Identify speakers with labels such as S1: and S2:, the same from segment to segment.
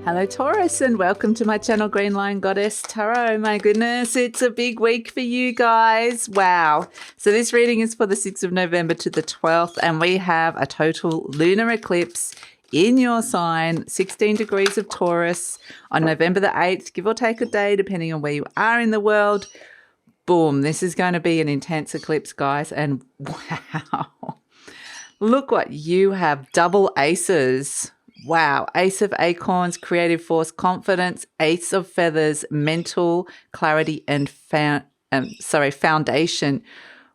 S1: Hello Taurus and welcome to my channel GreenLion Goddess Tarot. My goodness, it's a big week for you guys. Wow. So this reading is for the 6th of November to the 12th and we have a total lunar eclipse in your sign, 16 degrees of Taurus on November the 8th, give or take a day depending on where you are in the world. Boom, this is going to be an intense eclipse, guys, and wow. Look what you have, double aces. Wow. Ace of Acorns, creative force, confidence, Ace of Feathers, mental clarity, and foundation.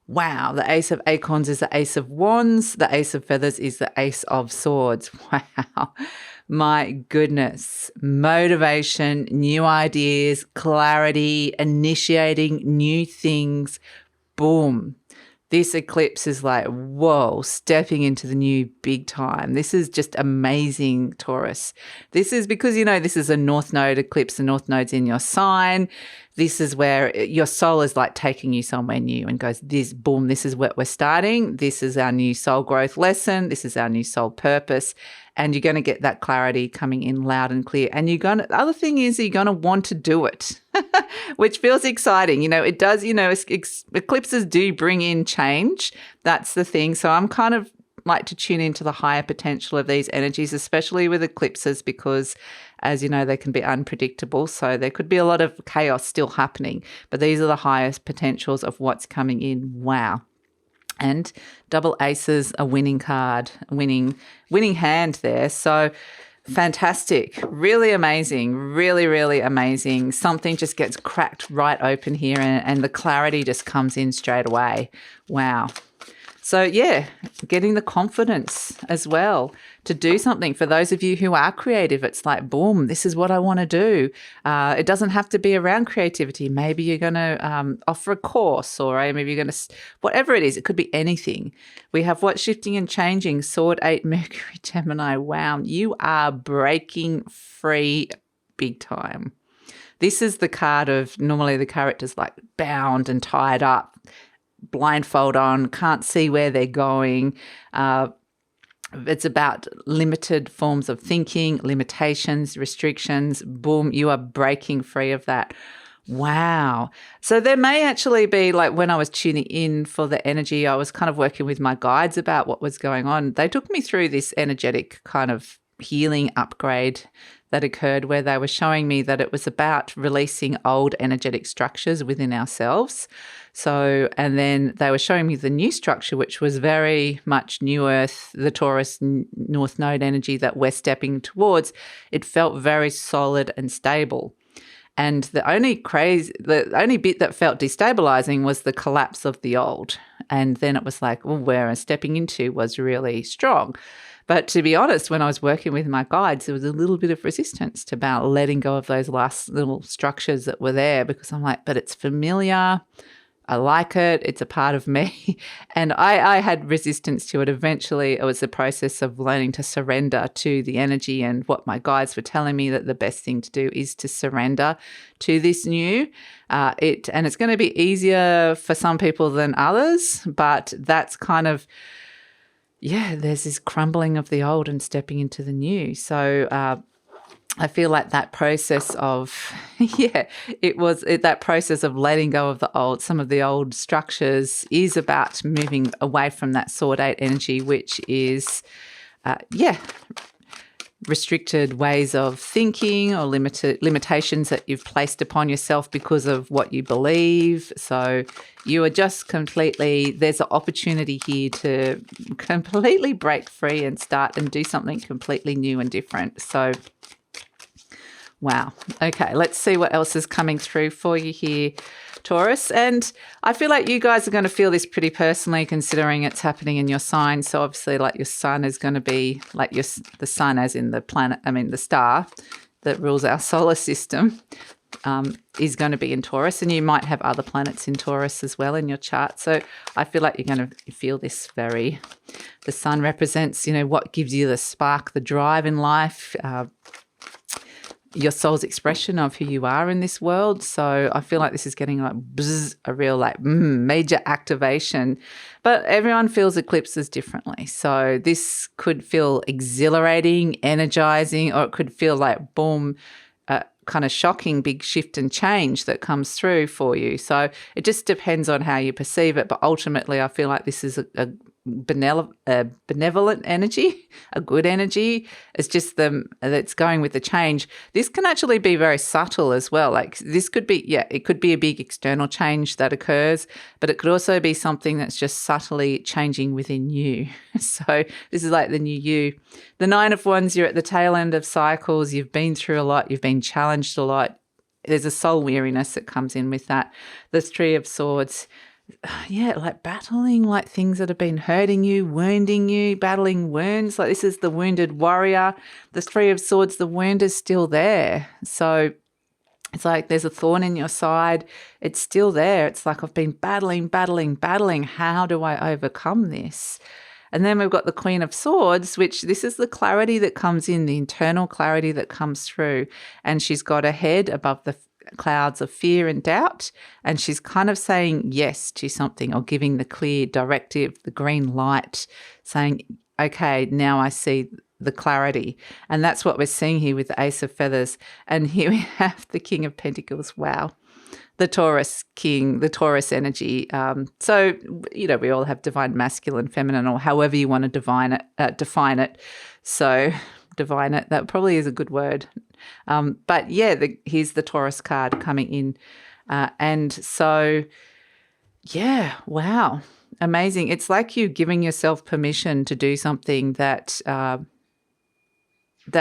S1: Wow. The Ace of Acorns is the Ace of Wands. The Ace of Feathers is the Ace of Swords. Wow. My goodness. Motivation, new ideas, clarity, initiating new things. Boom. This eclipse is like, whoa, stepping into the new big time. This is just amazing, Taurus. This is because, you know, this is a North Node eclipse. The North Node's in your sign. This is where your soul is like taking you somewhere new and goes, this, boom, this is what we're starting. This is our new soul growth lesson. This is our new soul purpose. And you're going to get that clarity coming in loud and clear. And the other thing is you're going to want to do it, which feels exciting. You know, it does, you know, eclipses do bring in change. That's the thing. So I'm kind of like to tune into the higher potential of these energies, especially with eclipses, because as you know, they can be unpredictable. So there could be a lot of chaos still happening, but these are the highest potentials of what's coming in. Wow. And double aces, a winning card, winning hand there. So fantastic, really amazing, really, really amazing. Something just gets cracked right open here and the clarity just comes in straight away. Wow. So yeah, getting the confidence as well to do something. For those of you who are creative, it's like, boom, this is what I want to do. It doesn't have to be around creativity. Maybe you're going to offer a course, or maybe you're going to, whatever it is, it could be anything. We have what's shifting and changing, Sword 8, Mercury, Gemini. Wow, you are breaking free big time. This is the card of, normally the character's like bound and tied up, blindfold on, can't see where they're going. It's about limited forms of thinking, limitations, restrictions. Boom, you are breaking free of that. Wow. So there may actually be, like when I was tuning in for the energy, I was kind of working with my guides about what was going on. They took me through this energetic kind of healing upgrade that occurred where they were showing me that it was about releasing old energetic structures within ourselves. So, and then they were showing me the new structure, which was very much new earth, the Taurus North Node energy that we're stepping towards. It felt very solid and stable. And the only bit that felt destabilizing was the collapse of the old. And then it was like, well, where I'm stepping into was really strong. But to be honest, when I was working with my guides, there was a little bit of resistance to about letting go of those last little structures that were there, because I'm like, but it's familiar. I like it. It's a part of me. And I had resistance to it. Eventually, it was the process of learning to surrender to the energy, and what my guides were telling me that the best thing to do is to surrender to this new. And it's going to be easier for some people than others, but that's kind of, yeah, there's this crumbling of the old and stepping into the new. So I feel like that process of, that process of letting go of the old, some of the old structures is about moving away from that Sword 8 energy, which is, restricted ways of thinking or limitations that you've placed upon yourself because of what you believe. So you are just completely, there's an opportunity here to completely break free and start and do something completely new and different. So wow. Okay, let's see what else is coming through for you here, Taurus. And I feel like you guys are going to feel this pretty personally, considering it's happening in your sign. So obviously, like, your sun is going to be like the sun as in the star that rules our solar system is going to be in Taurus. And you might have other planets in Taurus as well in your chart. So I feel like you're going to feel this the sun represents, you know, what gives you the spark, the drive in life, your soul's expression of who you are in this world. So I feel like this is getting like bzz, a real like major activation. But everyone feels eclipses differently. So this could feel exhilarating, energizing, or it could feel like boom, kind of shocking big shift and change that comes through for you. So it just depends on how you perceive it. But ultimately, I feel like this is a benevolent energy, a good energy. It's just that's going with the change. This can actually be very subtle as well. Like this could be, it could be a big external change that occurs, but it could also be something that's just subtly changing within you. So this is like the new you. The Nine of Wands, you're at the tail end of cycles. You've been through a lot. You've been challenged a lot. There's a soul weariness that comes in with that. The Three of Swords, like battling like things that have been hurting you, wounding you, battling wounds. Like this is the wounded warrior. The Three of Swords, the wound is still there. So it's like there's a thorn in your side. It's still there. It's like I've been battling. How do I overcome this? And then we've got the Queen of Swords, which this is the clarity that comes in, the internal clarity that comes through. And she's got a head above the clouds of fear and doubt, and she's kind of saying yes to something or giving the clear directive, the green light, saying, okay, now I see the clarity. And that's what we're seeing here with the Ace of Feathers. And here we have the King of Pentacles. Wow. The Taurus king, the Taurus energy. So, we all have divine masculine, feminine, or however you want to define it. So divine it, that probably is a good word. But here's the Taurus card coming in. And so, wow, amazing. It's like you giving yourself permission to do something that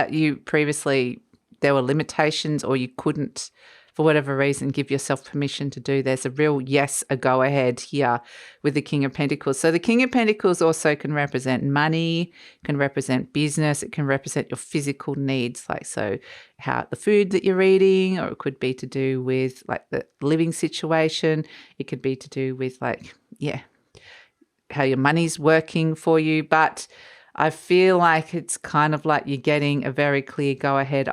S1: you previously, there were limitations or you couldn't, for whatever reason, give yourself permission to do. There's a real a go ahead here with the King of Pentacles. So the King of Pentacles also can represent money, can represent business, it can represent your physical needs, like so how the food that you're eating, or it could be to do with like the living situation. It could be to do with how your money's working for you. But I feel like it's kind of like you're getting a very clear go-ahead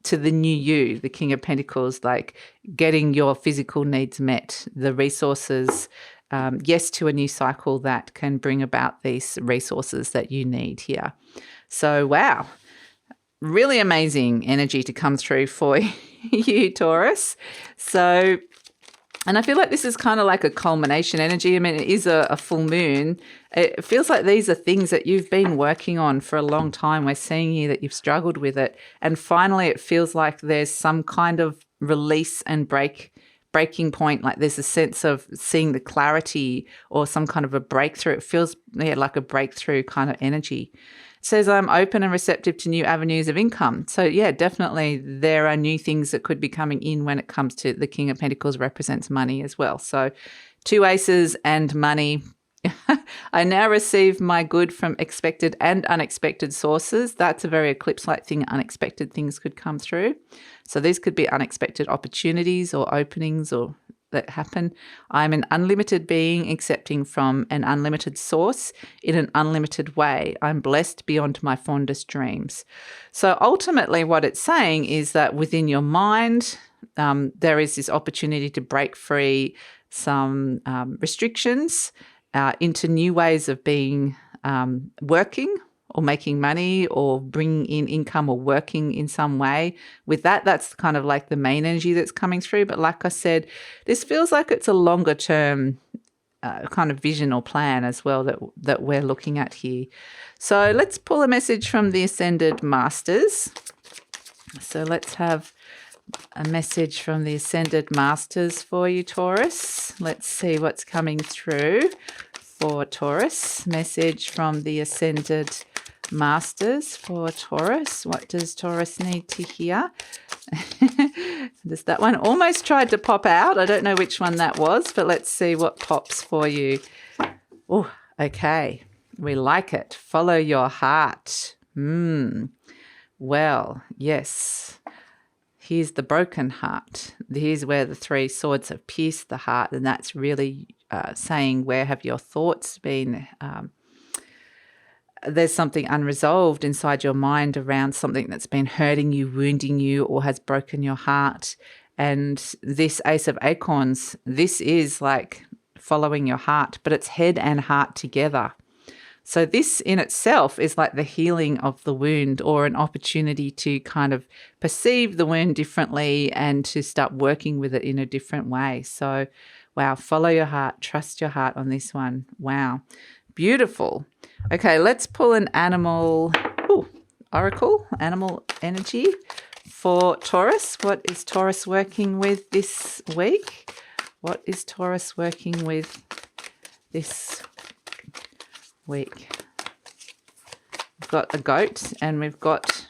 S1: to the new you, the King of Pentacles, like getting your physical needs met, the resources, yes to a new cycle that can bring about these resources that you need here. So, wow, really amazing energy to come through for you, Taurus. So, and I feel like this is kind of like a culmination energy. I mean, it is a full moon. It feels like these are things that you've been working on for a long time. We're seeing here that you've struggled with it. And finally, it feels like there's some kind of release and breaking point. Like there's a sense of seeing the clarity or some kind of a breakthrough. It feels like a breakthrough kind of energy. It says, I'm open and receptive to new avenues of income. So, definitely there are new things that could be coming in when it comes to the King of Pentacles represents money as well. So 2 aces and money. I now receive my good from expected and unexpected sources. That's a very eclipse-like thing. Unexpected things could come through. So these could be unexpected opportunities or openings or that happen. I'm an unlimited being accepting from an unlimited source in an unlimited way. I'm blessed beyond my fondest dreams. So ultimately what it's saying is that within your mind, there is this opportunity to break free some restrictions into new ways of being working or making money or bringing in income or working in some way. With that, that's kind of like the main energy that's coming through. But like I said, this feels like it's a longer term kind of vision or plan as well that we're looking at here. So let's pull a message from the Ascended Masters. So let's have a message from the Ascended Masters for you, Taurus. Let's see what's coming through for Taurus. Message from the Ascended Masters for Taurus. What does Taurus need to hear? Does that one almost tried to pop out? I don't know which one that was, but let's see what pops for you. Oh, okay. We like it. Follow your heart. Well, yes. Here's the broken heart. Here's where the 3 swords have pierced the heart, and that's really saying, where have your thoughts been there's something unresolved inside your mind around something that's been hurting you, wounding you, or has broken your heart. And this Ace of Acorns, this is like following your heart, but it's head and heart together. So this in itself is like the healing of the wound, or an opportunity to kind of perceive the wound differently and to start working with it in a different way. So, wow, follow your heart, trust your heart on this one. Wow, beautiful. Okay, let's pull an animal oracle, animal energy for Taurus. What is Taurus working with this week? What is Taurus working with this week? We've got a goat and we've got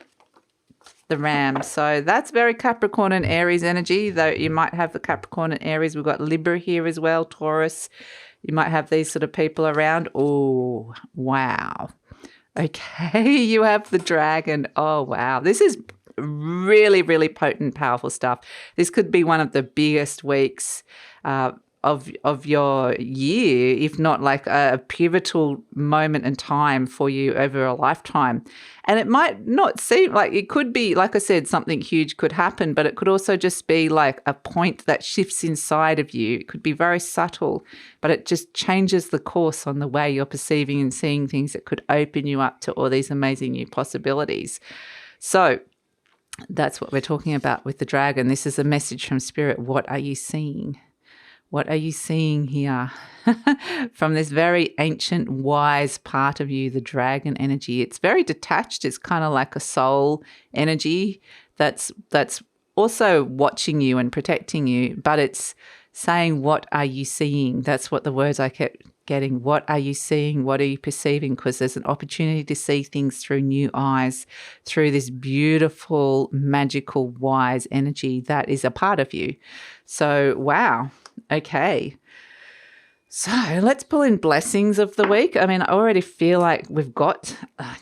S1: the ram. So that's very Capricorn and Aries energy, though you might have the Capricorn and Aries. We've got Libra here as well, Taurus. You might have these sort of people around. Oh, wow. Okay, you have the dragon. Oh, wow. This is really, really potent, powerful stuff. This could be one of the biggest weeks of your year, if not like a pivotal moment in time for you over a lifetime. And it might not seem like, it could be, like I said, something huge could happen, but it could also just be like a point that shifts inside of you. It could be very subtle, but it just changes the course on the way you're perceiving and seeing things that could open you up to all these amazing new possibilities. So that's what we're talking about with the dragon. This is a message from Spirit. What are you seeing? What are you seeing here? From this very ancient, wise part of you, the dragon energy. It's very detached. It's kind of like a soul energy that's also watching you and protecting you, but it's saying, what are you seeing? That's what the words I kept getting. What are you seeing? What are you perceiving? Because there's an opportunity to see things through new eyes, through this beautiful, magical, wise energy that is a part of you. So, wow. Okay. So let's pull in blessings of the week. I mean, I already feel like we've got,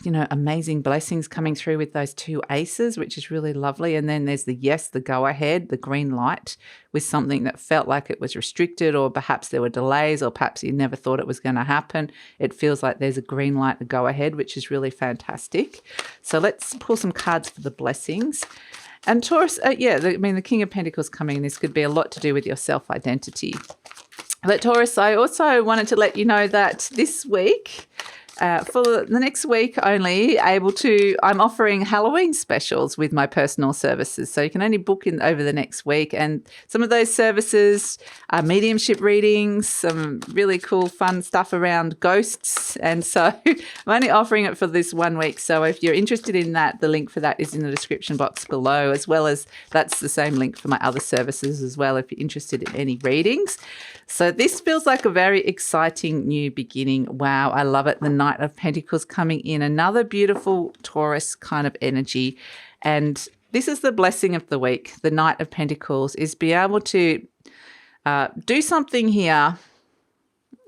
S1: amazing blessings coming through with those two aces, which is really lovely. And then there's the yes, the go ahead, the green light with something that felt like it was restricted, or perhaps there were delays, or perhaps you never thought it was going to happen. It feels like there's a green light, the go ahead, which is really fantastic. So let's pull some cards for the blessings. And Taurus, the King of Pentacles coming in. This could be a lot to do with your self-identity. But Taurus, I also wanted to let you know that this week, for the next week only, I'm offering Halloween specials with my personal services. So you can only book in over the next week. And some of those services are mediumship readings, some really cool, fun stuff around ghosts. And so I'm only offering it for this 1 week. So if you're interested in that, the link for that is in the description box below, as well as that's the same link for my other services as well, if you're interested in any readings. So this feels like a very exciting new beginning. Wow, I love it. The Knight of Pentacles coming in, another beautiful Taurus kind of energy. And this is the blessing of the week. The Knight of Pentacles is be able to do something here.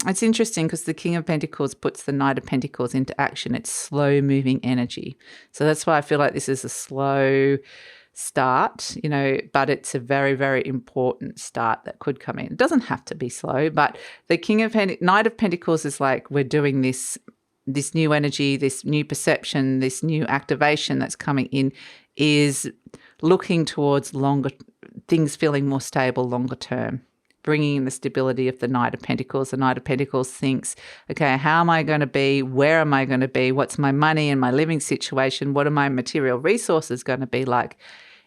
S1: It's interesting because the King of Pentacles puts the Knight of Pentacles into action. It's slow moving energy. So that's why I feel like this is a slow start, but it's a very, very important start that could come in. It doesn't have to be slow, but the Knight of Pentacles is like, we're doing this new energy, this new perception, this new activation that's coming in is looking towards longer things, feeling more stable longer term, bringing in the stability of the Knight of Pentacles. The Knight of Pentacles thinks, okay, how am I going to be? Where am I going to be? What's my money and my living situation? What are my material resources going to be like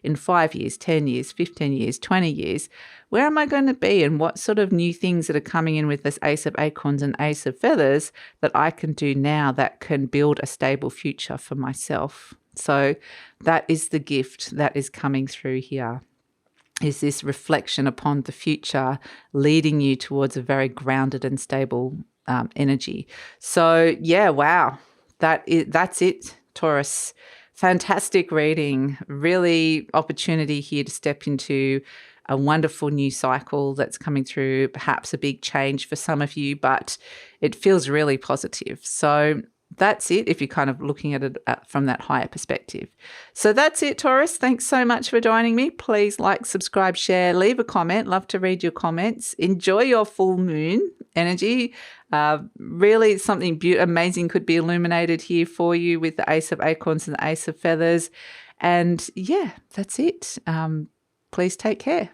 S1: in 5 years, 10 years, 15 years, 20 years? Where am I going to be? And what sort of new things that are coming in with this Ace of Acorns and Ace of Feathers that I can do now that can build a stable future for myself? So that is the gift that is coming through here, is this reflection upon the future, leading you towards a very grounded and stable energy. So yeah, wow, that's it, Taurus. Fantastic reading, really opportunity here to step into a wonderful new cycle that's coming through, perhaps a big change for some of you, but it feels really positive. So that's it if you're kind of looking at it from that higher perspective. So that's it, Taurus. Thanks so much for joining me. Please like, subscribe, share, leave a comment. Love to read your comments. Enjoy your full moon energy. Really something amazing could be illuminated here for you with the Ace of Acorns and the Ace of Feathers. And yeah, that's it. Please take care.